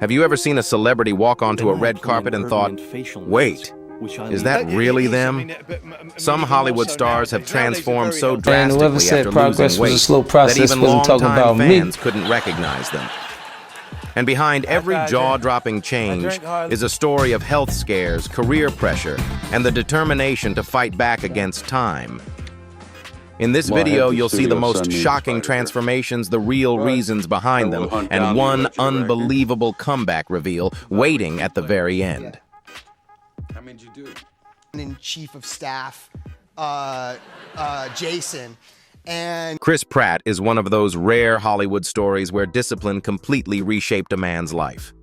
Have you ever seen a celebrity walk onto a red carpet and thought, wait, is that really them? Some Hollywood stars have transformed so drastically after losing weight that even longtime fans couldn't recognize them. And behind every jaw-dropping change is a story of health scares, career pressure, and the determination to fight back against time. In this video, you'll see the most shocking transformations, the real reasons behind them, and one unbelievable comeback reveal waiting at the very end. How many did you do? In Chief of Staff, Jason, and Chris Pratt is one of those rare Hollywood stories where discipline completely reshaped a man's life.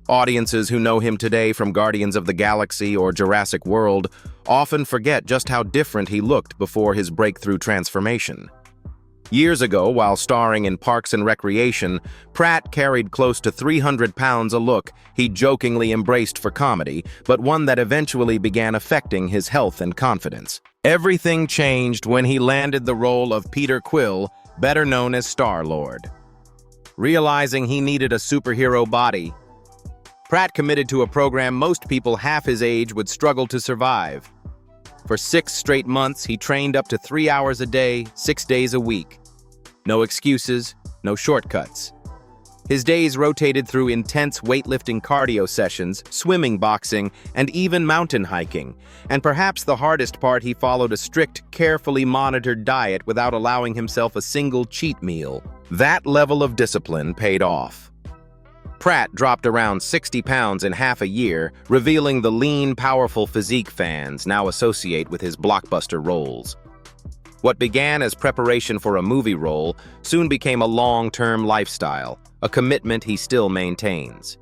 Audiences who know him today from Guardians of the Galaxy or Jurassic World often forget just how different he looked before his breakthrough transformation. Years ago, while starring in Parks and Recreation, Pratt carried close to 300 pounds, a look he jokingly embraced for comedy, but one that eventually began affecting his health and confidence. Everything changed when he landed the role of Peter Quill, better known as Star-Lord. Realizing he needed a superhero body, Pratt committed to a program most people half his age would struggle to survive. For 6 straight months, he trained up to 3 hours a day, 6 days a week. No excuses, no shortcuts. His days rotated through intense weightlifting cardio sessions, swimming, boxing, and even mountain hiking. And perhaps the hardest part, he followed a strict, carefully monitored diet without allowing himself a single cheat meal. That level of discipline paid off. Pratt dropped around 60 pounds in half a year, revealing the lean, powerful physique fans now associate with his blockbuster roles. What began as preparation for a movie role soon became a long-term lifestyle, a commitment he still maintains.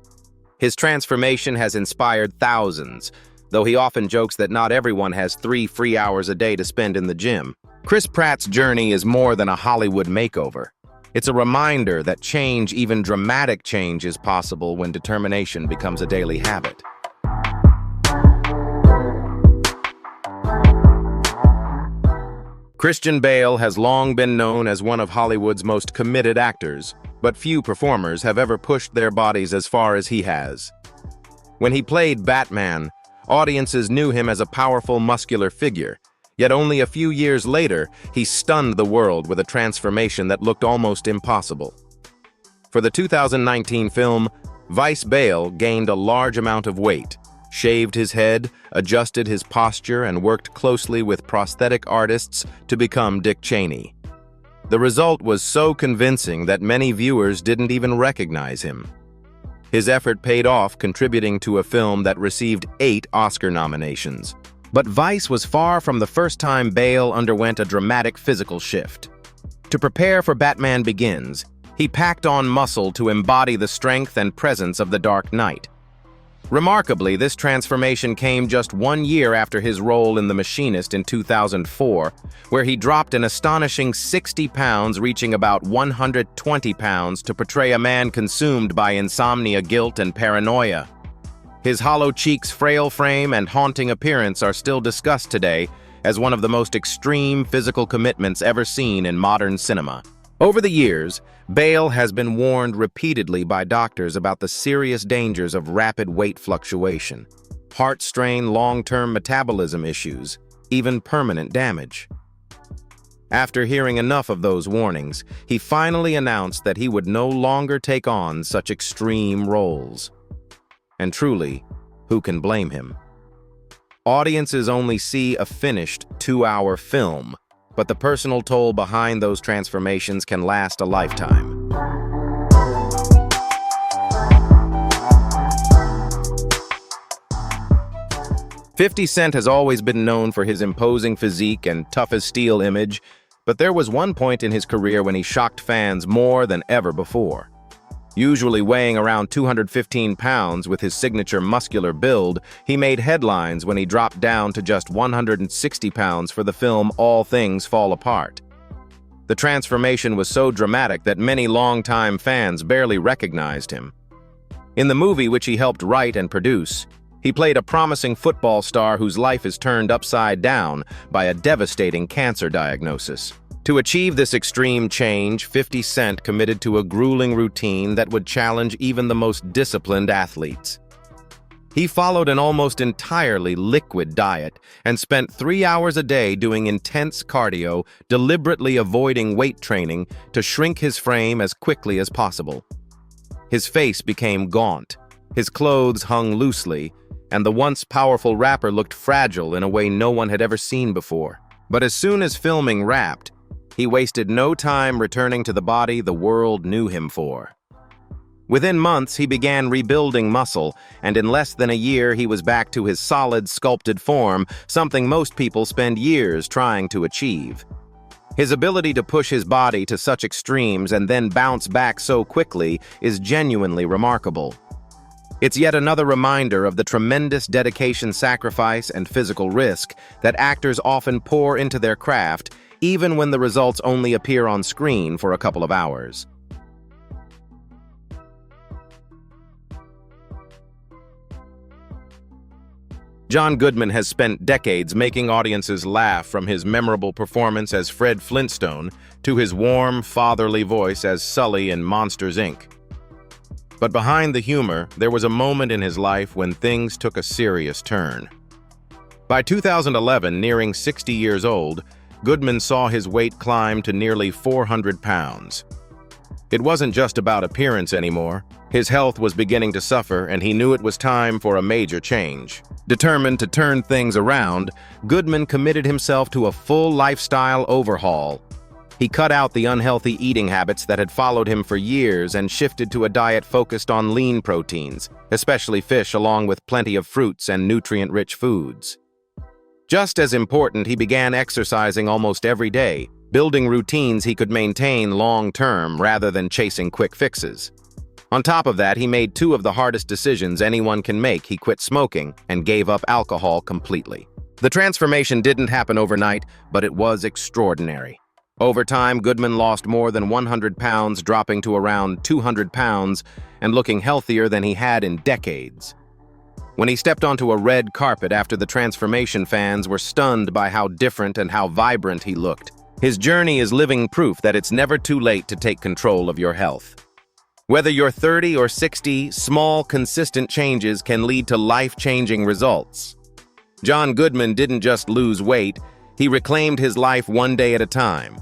His transformation has inspired thousands, though he often jokes that not everyone has 3 free hours a day to spend in the gym. Chris Pratt's journey is more than a Hollywood makeover. It's a reminder that change, even dramatic change, is possible when determination becomes a daily habit. Christian Bale has long been known as one of Hollywood's most committed actors, but few performers have ever pushed their bodies as far as he has. When he played Batman, audiences knew him as a powerful, muscular figure. Yet only a few years later, he stunned the world with a transformation that looked almost impossible. For the 2019 film, Bale gained a large amount of weight, shaved his head, adjusted his posture, and worked closely with prosthetic artists to become Dick Cheney. The result was so convincing that many viewers didn't even recognize him. His effort paid off, contributing to a film that received 8 Oscar nominations. But Vice was far from the first time Bale underwent a dramatic physical shift. To prepare for Batman Begins, he packed on muscle to embody the strength and presence of the Dark Knight. Remarkably, this transformation came just 1 year after his role in The Machinist in 2004, where he dropped an astonishing 60 pounds, reaching about 120 pounds to portray a man consumed by insomnia, guilt, and paranoia. His hollow cheeks, frail frame, and haunting appearance are still discussed today as one of the most extreme physical commitments ever seen in modern cinema. Over the years, Bale has been warned repeatedly by doctors about the serious dangers of rapid weight fluctuation, heart strain, long-term metabolism issues, even permanent damage. After hearing enough of those warnings, he finally announced that he would no longer take on such extreme roles. And truly, who can blame him? Audiences only see a finished 2-hour film, but the personal toll behind those transformations can last a lifetime. "50 Cent has always been known for his imposing physique and tough-as-steel image, but there was one point in his career when he shocked fans more than ever before. Usually weighing around 215 pounds with his signature muscular build, he made headlines when he dropped down to just 160 pounds for the film All Things Fall Apart. The transformation was so dramatic that many longtime fans barely recognized him. In the movie, which he helped write and produce, he played a promising football star whose life is turned upside down by a devastating cancer diagnosis. To achieve this extreme change, 50 Cent committed to a grueling routine that would challenge even the most disciplined athletes. He followed an almost entirely liquid diet and spent 3 hours a day doing intense cardio, deliberately avoiding weight training to shrink his frame as quickly as possible. His face became gaunt, his clothes hung loosely, and the once powerful rapper looked fragile in a way no one had ever seen before. But as soon as filming wrapped, he wasted no time returning to the body the world knew him for. Within months, he began rebuilding muscle, and in less than a year, he was back to his solid, sculpted form, something most people spend years trying to achieve. His ability to push his body to such extremes and then bounce back so quickly is genuinely remarkable. It's yet another reminder of the tremendous dedication, sacrifice, and physical risk that actors often pour into their craft, even when the results only appear on screen for a couple of hours. John Goodman has spent decades making audiences laugh, from his memorable performance as Fred Flintstone to his warm, fatherly voice as Sully in Monsters, Inc. But behind the humor, there was a moment in his life when things took a serious turn. By 2011, nearing 60 years old, Goodman saw his weight climb to nearly 400 pounds. It wasn't just about appearance anymore. His health was beginning to suffer, and he knew it was time for a major change. Determined to turn things around, Goodman committed himself to a full lifestyle overhaul. He cut out the unhealthy eating habits that had followed him for years and shifted to a diet focused on lean proteins, especially fish, along with plenty of fruits and nutrient-rich foods. Just as important, he began exercising almost every day, building routines he could maintain long-term rather than chasing quick fixes. On top of that, he made two of the hardest decisions anyone can make. He quit smoking and gave up alcohol completely. The transformation didn't happen overnight, but it was extraordinary. Over time, Goodman lost more than 100 pounds, dropping to around 200 pounds and looking healthier than he had in decades. When he stepped onto a red carpet after the transformation, fans were stunned by how different and how vibrant he looked. His journey is living proof that it's never too late to take control of your health. Whether you're 30 or 60, small, consistent changes can lead to life-changing results. John Goodman didn't just lose weight, he reclaimed his life one day at a time.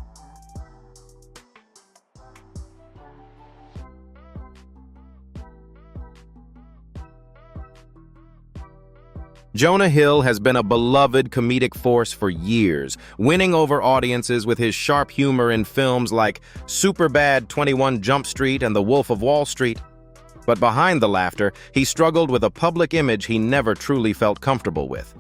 Jonah Hill has been a beloved comedic force for years, winning over audiences with his sharp humor in films like Superbad, 21 Jump Street, and The Wolf of Wall Street. But behind the laughter, he struggled with a public image he never truly felt comfortable with.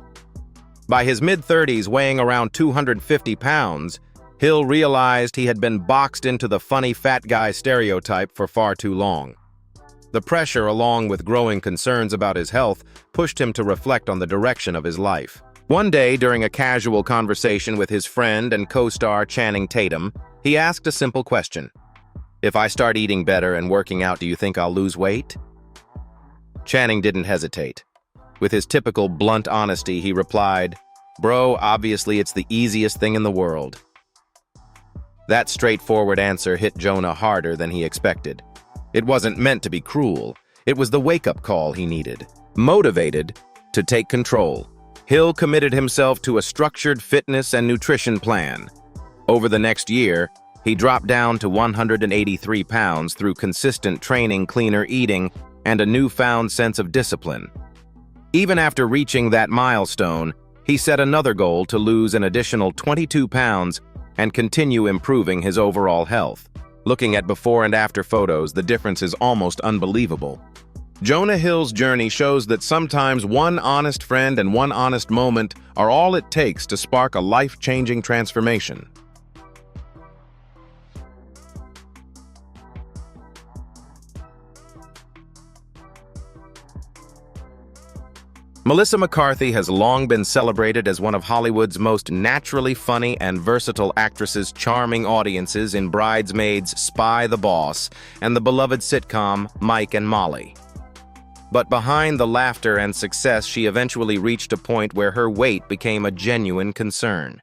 By his mid-30s, weighing around 250 pounds, Hill realized he had been boxed into the funny fat guy stereotype for far too long. The pressure, along with growing concerns about his health, pushed him to reflect on the direction of his life. One day, during a casual conversation with his friend and co-star Channing Tatum, he asked a simple question. "If I start eating better and working out, do you think I'll lose weight?" Channing didn't hesitate. With his typical blunt honesty, he replied, "Bro, obviously it's the easiest thing in the world." That straightforward answer hit Jonah harder than he expected. It wasn't meant to be cruel. It was the wake-up call he needed. Motivated to take control, Hill committed himself to a structured fitness and nutrition plan. Over the next year, he dropped down to 183 pounds through consistent training, cleaner eating, and a newfound sense of discipline. Even after reaching that milestone, he set another goal to lose an additional 22 pounds and continue improving his overall health. Looking at before and after photos, the difference is almost unbelievable. Jonah Hill's journey shows that sometimes one honest friend and one honest moment are all it takes to spark a life-changing transformation. Melissa McCarthy has long been celebrated as one of Hollywood's most naturally funny and versatile actresses, charming audiences in Bridesmaids, Spy the Boss, and the beloved sitcom Mike and Molly. But behind the laughter and success, she eventually reached a point where her weight became a genuine concern.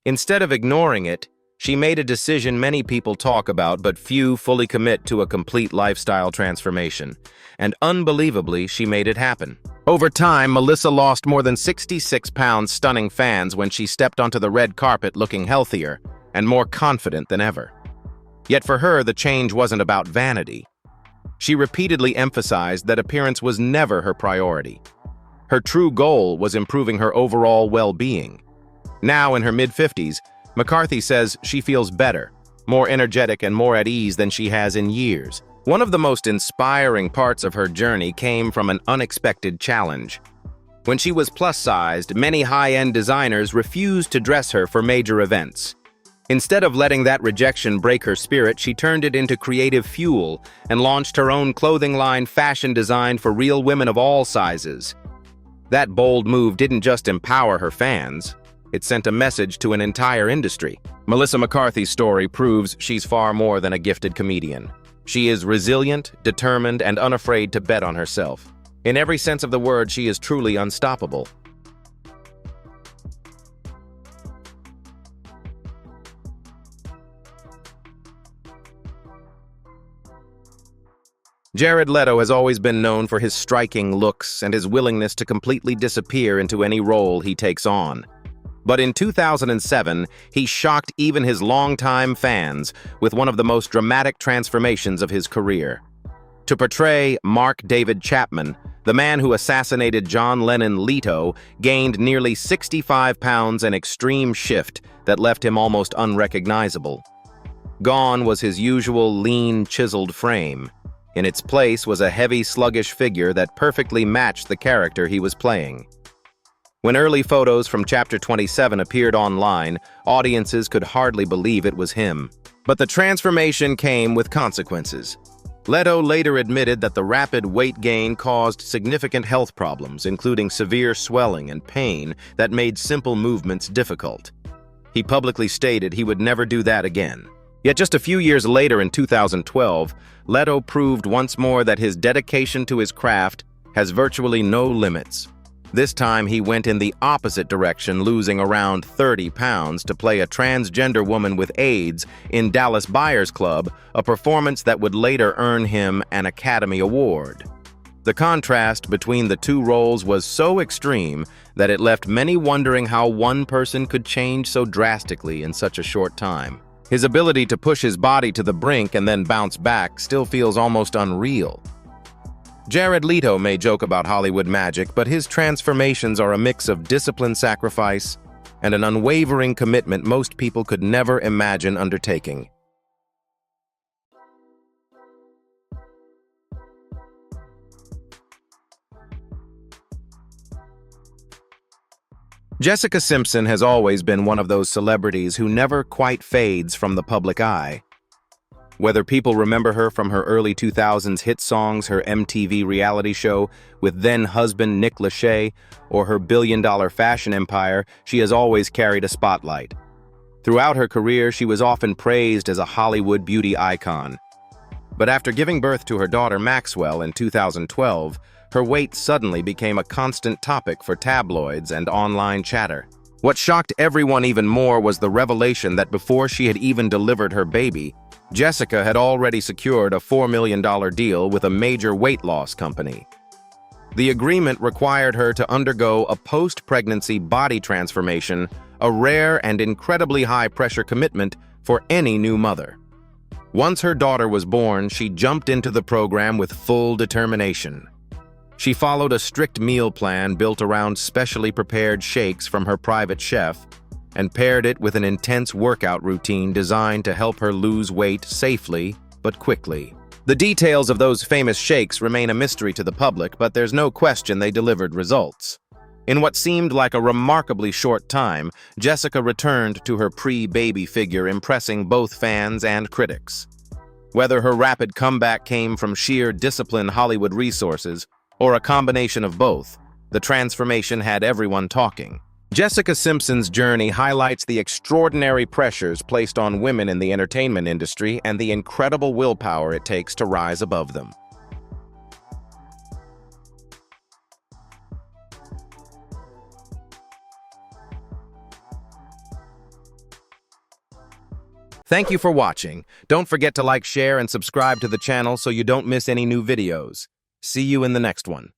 Instead of ignoring it, She made a decision many people talk about, but few fully commit to a complete lifestyle transformation. And unbelievably, she made it happen. Over time, Melissa lost more than 66 pounds, stunning fans when she stepped onto the red carpet looking healthier and more confident than ever. Yet for her, the change wasn't about vanity. She repeatedly emphasized that appearance was never her priority. Her true goal was improving her overall well-being. Now, in her mid-50s, McCarthy says she feels better, more energetic, and more at ease than she has in years. One of the most inspiring parts of her journey came from an unexpected challenge. When she was plus-sized, many high-end designers refused to dress her for major events. Instead of letting that rejection break her spirit, she turned it into creative fuel and launched her own clothing line, fashion designed for real women of all sizes. That bold move didn't just empower her fans, it sent a message to an entire industry. Melissa McCarthy's story proves she's far more than a gifted comedian. She is resilient, determined, and unafraid to bet on herself. In every sense of the word, she is truly unstoppable. Jared Leto has always been known for his striking looks and his willingness to completely disappear into any role he takes on. But in 2007, he shocked even his longtime fans with one of the most dramatic transformations of his career. To portray Mark David Chapman, the man who assassinated John Lennon, Leto gained nearly 65 pounds, an extreme shift that left him almost unrecognizable. Gone was his usual lean, chiseled frame. In its place was a heavy, sluggish figure that perfectly matched the character he was playing. When early photos from Chapter 27 appeared online, audiences could hardly believe it was him. But the transformation came with consequences. Leto later admitted that the rapid weight gain caused significant health problems, including severe swelling and pain that made simple movements difficult. He publicly stated he would never do that again. Yet just a few years later, in 2012, Leto proved once more that his dedication to his craft has virtually no limits. This time he went in the opposite direction, losing around 30 pounds to play a transgender woman with AIDS in Dallas Buyers Club, a performance that would later earn him an Academy Award. The contrast between the two roles was so extreme that it left many wondering how one person could change so drastically in such a short time. His ability to push his body to the brink and then bounce back still feels almost unreal. Jared Leto may joke about Hollywood magic, but his transformations are a mix of discipline, sacrifice, and an unwavering commitment most people could never imagine undertaking. Jessica Simpson has always been one of those celebrities who never quite fades from the public eye. Whether people remember her from her early 2000s hit songs, her MTV reality show with then-husband Nick Lachey, or her billion-dollar fashion empire, she has always carried a spotlight. Throughout her career, she was often praised as a Hollywood beauty icon. But after giving birth to her daughter Maxwell in 2012, her weight suddenly became a constant topic for tabloids and online chatter. What shocked everyone even more was the revelation that before she had even delivered her baby, Jessica had already secured a $4 million deal with a major weight loss company. The agreement required her to undergo a post-pregnancy body transformation, a rare and incredibly high-pressure commitment for any new mother. Once her daughter was born, she jumped into the program with full determination. She followed a strict meal plan built around specially prepared shakes from her private chef and paired it with an intense workout routine designed to help her lose weight safely but quickly. The details of those famous shakes remain a mystery to the public, but there's no question they delivered results. In what seemed like a remarkably short time, Jessica returned to her pre-baby figure, impressing both fans and critics. Whether her rapid comeback came from sheer disciplined Hollywood resources or a combination of both, the transformation had everyone talking. Jessica Simpson's journey highlights the extraordinary pressures placed on women in the entertainment industry and the incredible willpower it takes to rise above them. Thank you for watching. Don't forget to like, share, and subscribe to the channel so you don't miss any new videos. See you in the next one.